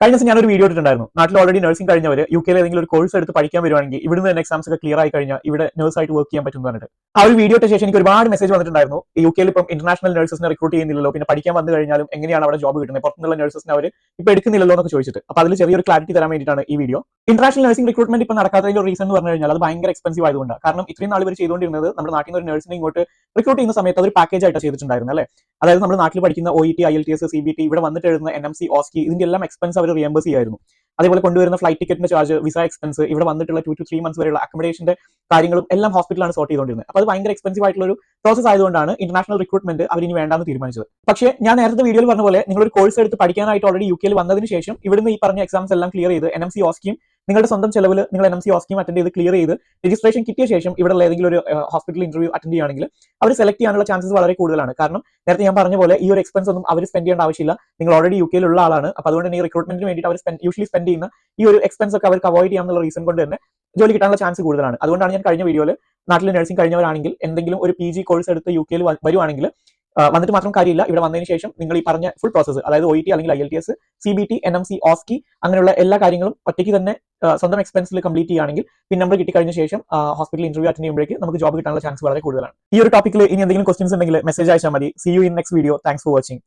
കഴിഞ്ഞ ദിവസം ഞാനൊരു വീഡിയോ ഇട്ടിട്ടുണ്ടായിരുന്നു. നാട്ടിൽ ഓൾറെഡി നഴ്സിംഗ് കഴിഞ്ഞവർ യു കെയിൽ ഏതെങ്കിലും ഒരു കോഴ്സ് എടുത്ത് പഠിക്കാൻ വരുവാണെങ്കിൽ ഇവിടുന്ന് തന്നെ എക്സാംസ് ഒക്കെ ക്ലിയർ ആയി കഴിഞ്ഞാൽ ഇവിടെ നഴ്സായിട്ട് വർക്ക് ചെയ്യാൻ പറ്റും എന്ന് പറഞ്ഞിട്ട് ആ ഒരു വീഡിയോ ഇട്ട ശേഷം എനിക്ക് ഒരുപാട് മെസ്സേജ് വന്നിട്ടുണ്ടായിരുന്നു. യു കെയിൽ ഇപ്പം ഇന്റർനാഷണൽ നഴ്സസിനെ റിക്രൂട്ട് ചെയ്യുന്നില്ലല്ലോ, പിന്നെ പഠിക്കാൻ വന്നു കഴിഞ്ഞാലും എങ്ങനെയാണ് അവിടെ ജോബ് കിട്ടുന്നത്, പുറത്തുനിന്നുള്ള നഴ്സസിനെ അവർ ഇപ്പോൾ എടുക്കുന്നില്ലല്ലോ എന്നൊക്കെ ചോദിച്ചിട്ട്. അപ്പോൾ അതിൽ ചെറിയൊരു ക്ലാരിറ്റി തരാൻ വേണ്ടിയിട്ടാണ് ഈ വീഡിയോ. ഇന്റർനാഷണൽ നഴ്സിംഗ് റിക്രൂട്ട്മെന്റ് ഇപ്പോൾ നടക്കാത്തതിന്റെ റീസൺ എന്ന് പറഞ്ഞു കഴിഞ്ഞാൽ അത് ഭയങ്കര എക്സ്പെൻസീവ് ആയതുകൊണ്ടാണ്. കാരണം ഇത്രയും നാൾ ഇവർ ചെയ്തുകൊണ്ടിരുന്നത് നമ്മുടെ നാട്ടിൽ നിന്ന് ഒരു നഴ്സിനെ ഇങ്ങോട്ട് റിക്രൂട്ട് ചെയ്യുന്ന സമയത്ത് അതൊരു പാക്കേജ് ആയിട്ട് ചെയ്തിട്ടുണ്ടായിരുന്നു അല്ലേ. അതായത് നമ്മൾ നാട്ടിൽ പഠിക്കുന്ന OET, IELTS, CBT, ഇവിടെ വന്നിട്ട് എഴുതുന്ന NMC, OSCE ഇതിന്റെ എല്ലാം എക്സ്പെൻസ് അവർ റിയംബേഴ്സ് ചെയ്യായിരുന്നു. അതേപോലെ കൊണ്ടുവരുന്ന ഫ്ലൈറ്റ് ടിക്കറ്റിന്റെ ചാർജ്, വിസ എക്സ്പെൻസ്, ഇവിടെ വന്നിട്ടുള്ള 2 to 3 months വരെയുള്ള അക്കോമഡേഷന്റെ കാര്യങ്ങളും എല്ലാം ഹോസ്പിറ്റലാണ് സോർട്ട് ചെയ്തുകൊണ്ടിരുന്നത്. അപ്പോൾ അത് ഭയങ്കര എക്സ്പെൻസീവ് ആയിട്ടുള്ള ഒരു പ്രോസസ് ആയതുകൊണ്ടാണ് ഇന്റർനാഷണൽ റിക്രൂട്ട്മെന്റ് അവർ ഇനി വേണ്ടാന്ന് തീരുമാനിച്ചത്. പക്ഷേ ഞാൻ നേരത്തെ വീഡിയോയിൽ പറഞ്ഞ പോലെ നിങ്ങൾ ഒരു കോഴ്സ് എടുത്ത് പഠിക്കാനായിട്ട് ഓൾറെഡി യു കെയിൽ വന്നതിന് ശേഷം ഇവിടുന്ന് ഈ പറഞ്ഞ എക്സാംസ് എല്ലാം ക്ലിയർ ചെയ്ത് NMC, OSCE നിങ്ങളുടെ സ്വന്തം ചെലവിൽ നിങ്ങൾ NMC, OSCE അറ്റൻഡ് ചെയ്ത് ക്ലിയർ ചെയ്ത് രജിസ്ട്രേഷൻ കിട്ടിയ ശേഷം ഇവിടെ ഏതെങ്കിലും ഒരു ഹോസ്പിറ്റൽ ഇന്റർവ്യൂ അറ്റൻഡ് ചെയ്യുകയാണെങ്കിൽ അവർ സെലക്ട് ചെയ്യാനുള്ള ചാൻസസ് വളരെ കൂടുതലാണ്. കാരണം നേരത്തെ ഞാൻ പറഞ്ഞ പോലെ ഈ ഒരു എക്സ്പെൻസ് ഒന്നും അവർ സ്പെൻഡ് ചെയ്യേണ്ട ആവശ്യമില്ല. നിങ്ങൾ ഓൾറെഡി യു കെയിലുള്ള ആളാണ്. അപ്പോൾ അതുകൊണ്ട് തന്നെ ഈ റിക്രൂട്ട്മെന്റിന് വേണ്ടിയിട്ട് അവർ യൂഷ്വലി സ്പെൻഡ് ചെയ്യുന്ന ഈ ഒരു എക്സ്പെൻസ് ഒക്കെ അവർക്ക് അവോയ്ഡ് ചെയ്യാനുള്ള റീസൺ കൊണ്ട് തന്നെ ജോലി കിട്ടാനുള്ള ചാൻസ് കൂടുതലാണ്. അതുകൊണ്ടാണ് ഞാൻ കഴിഞ്ഞ വീഡിയോയിൽ നാട്ടിൽ നഴ്സിംഗ് കഴിഞ്ഞവരാണെങ്കിൽ എന്തെങ്കിലും ഒരു PG കോഴ്സ് എടുത്ത് യു കെയിൽ വരുവാണെങ്കിൽ വന്നിട്ട് മാത്രം കാര്യമില്ല, ഇവിടെ വന്നതിന് ശേഷം നിങ്ങൾ ഈ പറഞ്ഞ ഫുൾ പ്രോസസ്സ്, അതായത് OET അല്ലെങ്കിൽ IELTS, CBT, NMC, OSCE അങ്ങനെയുള്ള എല്ലാ കാര്യങ്ങളും ഒറ്റയ്ക്ക് തന്നെ സ്വന്തം എക്സ്പെൻസിൽ കംപ്ലീറ്റ് ചെയ്യുകയാണെങ്കിൽ പിൻ നമ്പർ കിട്ടിക്കഴിഞ്ഞ ശേഷം ഹോസ്പിറ്റൽ ഇന്റർവ്യൂ അറ്റൻഡ് ചെയ്യുമ്പോഴേക്ക് നമുക്ക് ജോബ് കിട്ടാനുള്ള ചാൻസ് വളരെ കൂടുതലാണ്. ഈ ഒരു ടോപ്പിക്കിൽ ഇനി എന്തെങ്കിലും ക്വസ്റ്റ്യൻസ് ഉണ്ടെങ്കിൽ മെസ്സേജ് അയച്ചാൽ മതി. See you in next video. Thanks for watching.